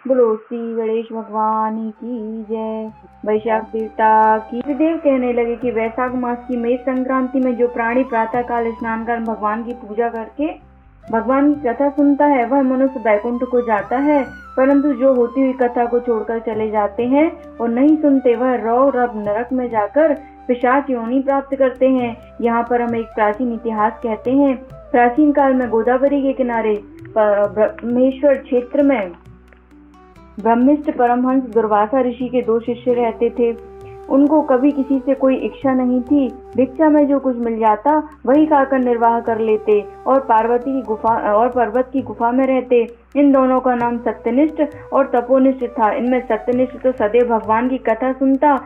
बोलो श्री गणेश भगवान की जय। वैशाख देवता की देव कहने लगे कि वैशाख मास की मेष संक्रांति में जो प्राणी प्रातः काल स्नान कर भगवान की पूजा करके भगवान की कथा सुनता है वह मनुष्य बैकुंठ को जाता है, परंतु जो होती हुई कथा को छोड़कर चले जाते हैं और नहीं सुनते वह रौ रब नरक में जाकर पिशाच योनि प्राप्त करते हैं। यहाँ पर हम एक प्राचीन इतिहास कहते हैं। प्राचीन काल में गोदावरी के किनारे ब्रह्मेश्वर क्षेत्र में ब्रह्मिष्ठ परमहंस दुर्वासा ऋषि के 2 शिष्य रहते थे। उनको कभी किसी से कोई इच्छा नहीं थी। भिक्षा में जो कुछ मिल जाता वही खाकर निर्वाह कर लेते और पार्वती की गुफा और पर्वत की गुफा में रहते। इन दोनों का नाम सत्यनिष्ठ और तपोनिष्ठ था। इनमें सत्यनिष्ठ तो सदैव भगवान की कथा सुनता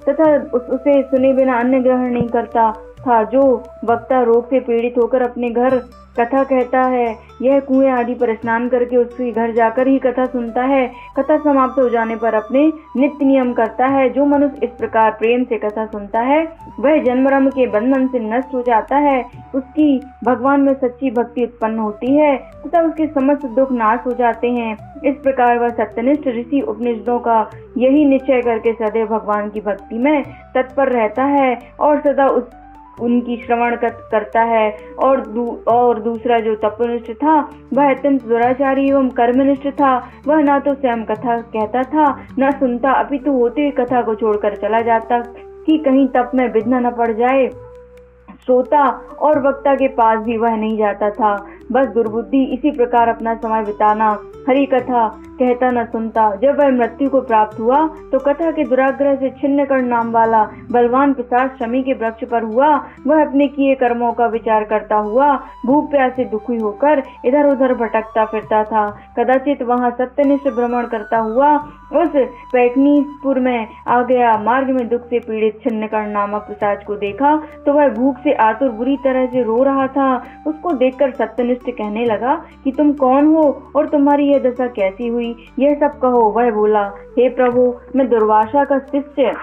तथा उसे सुने बिना अन्य ग्रहण नहीं करता था। जो वक्ता रोग से पीड़ित होकर अपने घर कथा कहता है, यह कुएं आदि पर स्नान करके उसके घर जाकर ही कथा सुनता है। कथा समाप्त हो जाने पर अपने नित्य नियम करता है। जो मनुष्य इस प्रकार प्रेम से कथा सुनता है वह जन्मरम के बंधन से नष्ट हो जाता है। उसकी भगवान में सच्ची भक्ति उत्पन्न होती है तथा उसके समस्त दुख नाश हो जाते हैं। इस प्रकार वह सत्यनिष्ठ ऋषि उपनिषदों का यही निश्चय करके सदैव भगवान की भक्ति में तत्पर रहता है और सदा उनकी श्रवण करता है। और दूसरा जो तपोनिष्ठ था वह अत्यंत दुराचारी एवं कर्मनिष्ठ था। वह न तो स्वयं कथा कहता था न सुनता, अपितु होते हुए कथा को छोड़कर चला जाता कि कहीं तप में विघ्न न पड़ जाए। श्रोता और वक्ता के पास भी वह नहीं जाता था। बस दुर्बुद्धि इसी प्रकार अपना समय बिताना, हरि कथा कहता न सुनता। जब वह मृत्यु को प्राप्त हुआ तो कथा के दुराग्रह से छिन्नकर्ण नाम वाला बलवान पिशाच शमी के वृक्ष पर हुआ। वह अपने किए कर्मों का विचार करता हुआ भूख प्यास से दुखी होकर इधर उधर भटकता फिरता था। कदाचित वहां सत्यनिष्ठ भ्रमण करता हुआ उस पैठनीपुर में आ गया। मार्ग में दुख से पीड़ित छिन्नकर्ण नामक पिशाच को देखा तो वह भूख से आतुर बुरी तरह से रो रहा था। उसको देखकर सत्यनिष्ठ कहने लगा कि तुम कौन हो और तुम्हारी यह दशा कैसी हुई, यह सब कहो। वह बोला, हे प्रभु, मैं दुर्वासा का शिष्य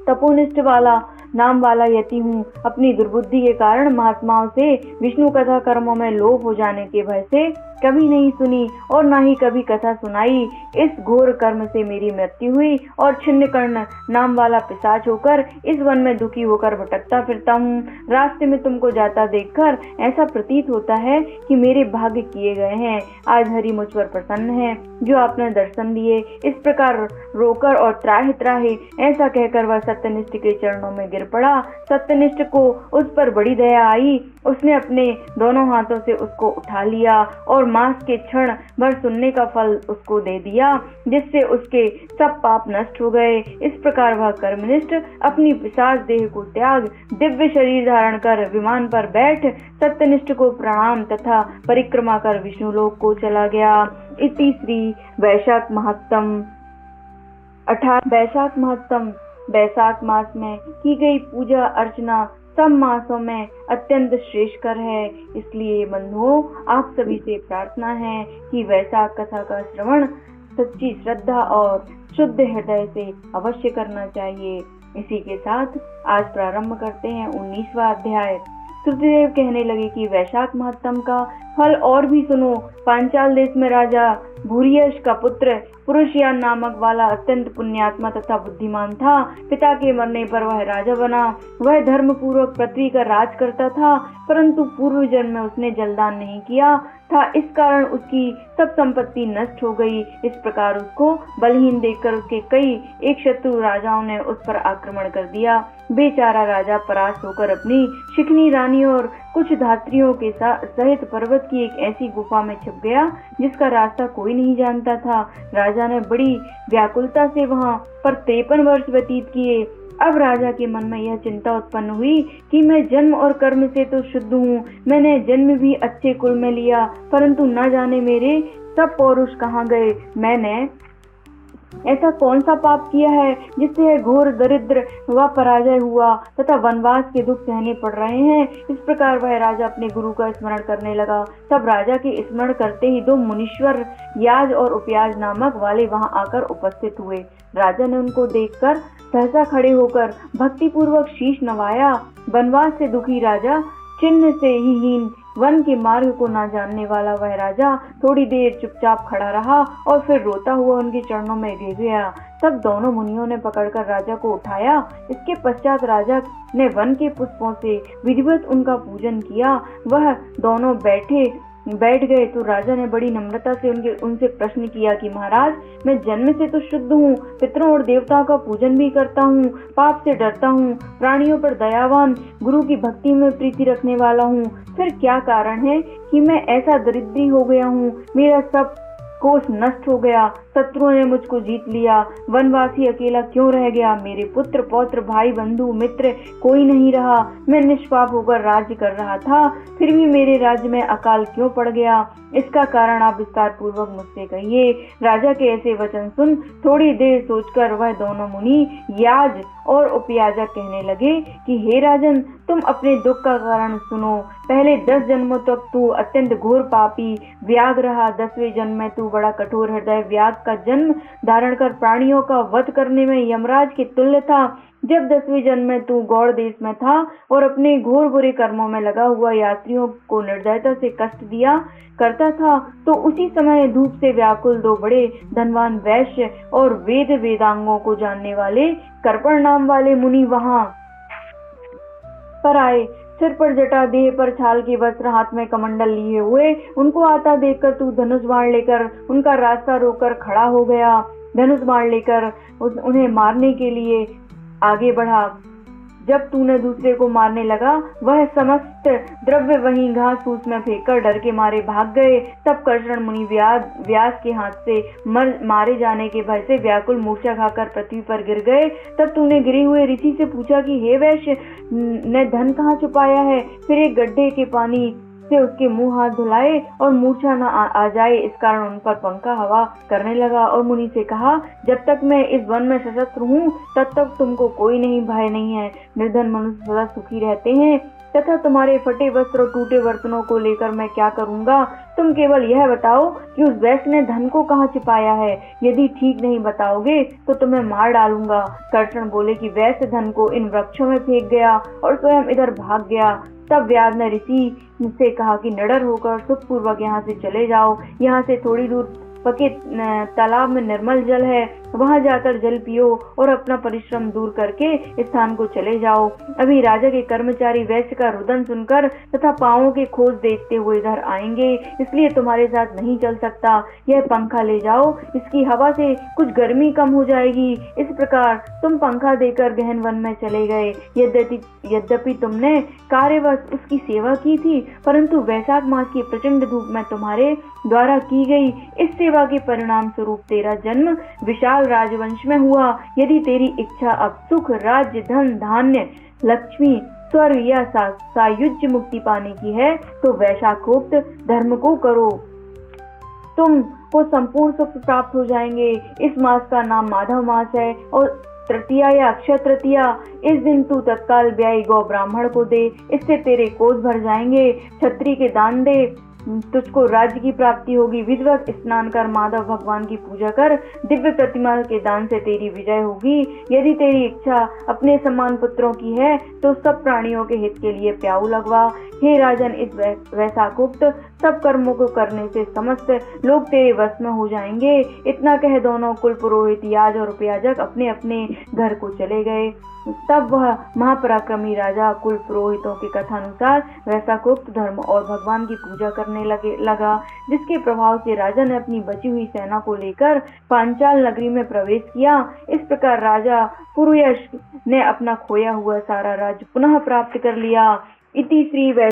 तपोनिष्ठ वाला नाम वाला यति हूँ। अपनी दुर्बुद्धि के कारण महात्माओं से विष्णु कथा कर्मों में लोभ हो जाने के भय से कभी नहीं सुनी और न ही कभी कथा सुनाई। इस घोर कर्म से मेरी मृत्यु हुई और छिन्नकर्ण नाम वाला पिशाच होकर इस वन में दुखी होकर भटकता फिरता हूँ। रास्ते में तुमको जाता देखकर ऐसा प्रतीत होता है कि मेरे भाग्य किए गए हैं। आज हरि मुझ पर प्रसन्न है जो आपने दर्शन दिए। इस प्रकार रोकर और त्राहि त्राहि ऐसा कहकर वह सत्यनिष्ठ के चरणों में गिर पड़ा। सत्यनिष्ठ को उस पर बड़ी दया आई। उसने अपने दोनों हाथों से उसको उठा लिया और मास के क्षण भर सुनने का फल उसको दे दिया, जिससे उसके सब पाप नष्ट हो गए। इस प्रकार वह कर्मनिष्ठ अपनी पिशाच देह को त्याग दिव्य शरीर धारण कर विमान पर बैठ सत्यनिष्ठ को प्रणाम तथा परिक्रमा कर विष्णु लोक को चला गया। इति श्री वैशाख महत्तम। वैशाख मास में की गई पूजा अर्चना सब मासों में अत्यंत श्रेष्ठकर है। इसलिए बंधुओं, आप सभी से प्रार्थना है कि वैशाख कथा का श्रवण सच्ची श्रद्धा और शुद्ध हृदय से अवश्य करना चाहिए। इसी के साथ आज प्रारंभ करते हैं 19वां अध्याय। श्रुतिदेव कहने लगे कि वैशाख महत्तम का फल और भी सुनो। पांचाल देश में राजा भूरियश का पुत्र पुरुषयान नामक वाला अत्यंत पुण्यात्मा तथा बुद्धिमान था। पिता के मरने पर वह राजा बना। वह धर्म पूर्वक पृथ्वी का राज करता था, परंतु पूर्व जन्म में उसने जलदान नहीं किया था। इस कारण उसकी सब संपत्ति नष्ट हो गई। इस प्रकार उसको बलहीन देखकर उसके कई एक शत्रु राजाओं ने उस पर आक्रमण कर दिया। बेचारा राजा परास्त होकर अपनी शिखनी रानी और कुछ धात्रियों के सहित पर्वत की एक ऐसी गुफा में छिप गया जिसका रास्ता कोई नहीं जानता था। राजा ने बड़ी व्याकुलता से वहां पर 53 वर्ष व्यतीत किए। अब राजा के मन में यह चिंता उत्पन्न हुई कि मैं जन्म और कर्म से तो शुद्ध हूँ। मैंने जन्म भी अच्छे कुल में लिया, परंतु न जाने मेरे सब पौरुष कहाँ गए। मैंने ऐसा कौन सा पाप किया है जिससे यह घोर दरिद्र व पराजय हुआ तथा वनवास के दुख सहने पड़ रहे हैं। इस प्रकार वह राजा अपने गुरु का स्मरण करने लगा। तब राजा के स्मरण करते ही 2 मुनीश्वर याज और उपयाज नामक वाले वहां आकर उपस्थित हुए। राजा ने उनको देखकर सहसा खड़े होकर भक्ति पूर्वक शीश नवाया। वनवास से दुखी राजा चिन्ह से ही हीन वन के मार्ग को ना जानने वाला वह राजा थोड़ी देर चुपचाप खड़ा रहा और फिर रोता हुआ उनके चरणों में गिर गया। तब दोनों मुनियों ने पकड़कर राजा को उठाया। इसके पश्चात राजा ने वन के पुष्पों से विधिवत उनका पूजन किया। वह दोनों बैठ गए तो राजा ने बड़ी नम्रता से उनसे प्रश्न किया कि महाराज, मैं जन्म से तो शुद्ध हूँ, पितरों और देवताओं का पूजन भी करता हूँ, पाप से डरता हूँ, प्राणियों पर दयावान, गुरु की भक्ति में प्रीति रखने वाला हूँ, फिर क्या कारण है कि मैं ऐसा दरिद्री हो गया हूँ? मेरा सब कोष नष्ट हो गया, शत्रुओं ने मुझको जीत लिया, वनवासी अकेला क्यों रह गया? मेरे पुत्र पौत्र भाई बंधु मित्र कोई नहीं रहा। मैं निष्पाप होकर राज्य कर रहा था, फिर भी मेरे राज्य में अकाल क्यों पड़ गया? इसका कारण आप विस्तार पूर्वक मुझसे कहिए। राजा के ऐसे वचन सुन थोड़ी देर सोचकर वह दोनों मुनि याज और उपयाजक कहने लगे कि हे राजन, तुम अपने दुख का कारण सुनो। पहले 10 जन्मों तक तू अत्यंत घोर पापी व्याघ रहा। 10वें जन्म में तू बड़ा कठोर हृदय व्याघ का जन्म धारण कर प्राणियों का वध करने में यमराज के तुल्य था। जब 10वें जन्म में तू गौड़ देश में था और अपने घोर बुरे कर्मों में लगा हुआ यात्रियों को निर्दयता से कष्ट दिया करता था, तो उसी समय धूप से व्याकुल 2 बड़े धनवान वैश्य और वेदांगों को जानने वाले कर्पण नाम वाले मुनि वहां पर आए। सिर पर जटा, देह पर छाल के वस्त्र, हाथ में कमंडल लिए हुए उनको आता देखकर तू धनुष बाण लेकर उनका रास्ता रोककर खड़ा हो गया। धनुष बाण लेकर उन्हें मारने के लिए आगे बढ़ा। जब तूने दूसरे को मारने लगा, वह समस्त द्रव्य वहीं घास फूस में फेंककर डर के मारे भाग गए। तब कर्षण मुनि व्यास के हाथ से मारे जाने के भय से व्याकुल मूर्छा खाकर पृथ्वी पर गिर गए। तब तूने गिरे हुए ऋषि से पूछा कि हे वैश्य ने धन कहाँ छुपाया है? फिर एक गड्ढे के पानी से उसके मुंह हाथ धुलाए और मूर्छा न आ जाए, इस कारण उन पर पंखा हवा करने लगा और मुनि से कहा, जब तक मैं इस वन में सशस्त्र हूँ तब तक तुमको कोई नहीं भय नहीं है। निर्धन मनुष्य सदा सुखी रहते हैं तथा तुम्हारे फटे वस्त्र और टूटे बर्तनों को लेकर मैं क्या करूंगा? तुम केवल यह बताओ कि उस वैश्य ने धन को कहाँ छिपाया है। यदि ठीक नहीं बताओगे तो तुम्हें मार डालूंगा। कर्षण बोले कि वैश्य धन को इन वृक्षों में फेंक गया और स्वयं इधर भाग गया। तब व्यास ने ऋषि से कहा कि निडर होकर सुखपूर्वक यहाँ से चले जाओ। यहाँ से थोड़ी दूर पके तालाब में निर्मल जल है, वहां जाकर जल पियो और अपना परिश्रम दूर करके इस स्थान को चले जाओ। अभी राजा के कर्मचारी वैश्य का रुदन सुनकर तथा पांवों के खोज देखते हुए इधर आएंगे, इसलिए तुम्हारे साथ नहीं चल सकता। यह पंखा ले जाओ, इसकी हवा से कुछ गर्मी कम हो जाएगी। इस प्रकार तुम पंखा देकर गहन वन में चले गए। यद्यपि तुमने कार्यवश उसकी सेवा की थी, परंतु वैशाख मास की प्रचंड धूप में तुम्हारे द्वारा की गई इस सेवा के परिणाम स्वरूप तेरा जन्म विशाल राजवंश में हुआ। यदि तेरी इच्छा अब सुख, राज्य, धन, धान्य, लक्ष्मी, स्वर्ग या सायुज्य मुक्ति पाने की है तो वैशाखोक्त धर्म को करो, तुम को संपूर्ण सुख प्राप्त हो जाएंगे। इस मास का नाम माधव मास है और तृतीया या अक्षय तृतीया, इस दिन तू तत्काल ब्याई गौ ब्राह्मण को दे, इससे तेरे कोष भर जाएंगे। छत्री के दान दे, तुझको राज्य की प्राप्ति होगी। विधिवत स्नान कर माधव भगवान की पूजा कर, दिव्य प्रतिमा के दान से तेरी विजय होगी। यदि तेरी इच्छा अपने समान पुत्रों की है तो सब प्राणियों के हित के लिए प्याऊ लगवा। हे राजन, इस वैशाखोक्त सब कर्मों को करने से समस्त लोग तेरे वश में हो जाएंगे। इतना कह दोनों कुल पुरोहित याज और उपयाजक अपने अपने घर को चले गए। तब वह महापराक्रमी राजा कुल पुरोहितों के कथानुसार वैशाखोक्त धर्म और भगवान की पूजा करने लगा, जिसके प्रभाव से राजा ने अपनी बची हुई सेना को लेकर पांचाल नगरी में प्रवेश किया। इस प्रकार राजा पुरुयश ने अपना खोया हुआ सारा राज्य पुनः प्राप्त कर लिया। इति श्री